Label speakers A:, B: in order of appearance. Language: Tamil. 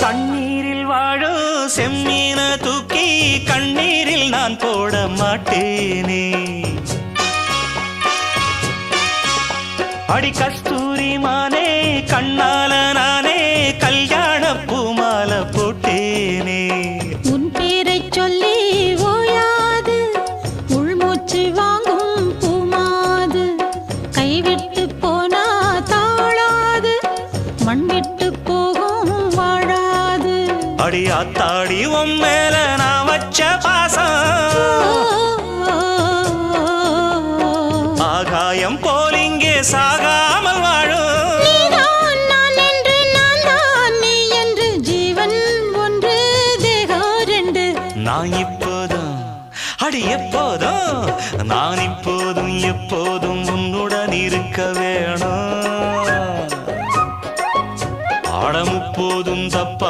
A: தண்ணீரில் வாழும் செம்மீன தூக்கி கண்ணீரில் நான் போட மாட்டேனே. அடி கஸ்தூரி மானே கண்ணால நானே கல்யாண பூமால போட்டேனே.
B: உன் பேரை சொல்லி ஓயாது உள்மூச்சு வாங்கும் பூமாது. கைவிட்டு போனா தாழாது மண் விட்டு போகும் வாழாது.
A: அடி ஆத்தாடி உன் மேல நான் வச்ச பாசம் ஆகாயம் போல் இங்கே சாகாமல் வாழும்.
B: நீதான் நான் என்று நான் தான் நீ என்று ஜீவன் ஒன்று தேகம் ரெண்டு.
A: நான் இப்போதும் அடி எப்போதும் நான் இப்போதும் எப்போதும் உன்னுடன் இருக்க வேணும். ஆட முப்போதும் தப்பா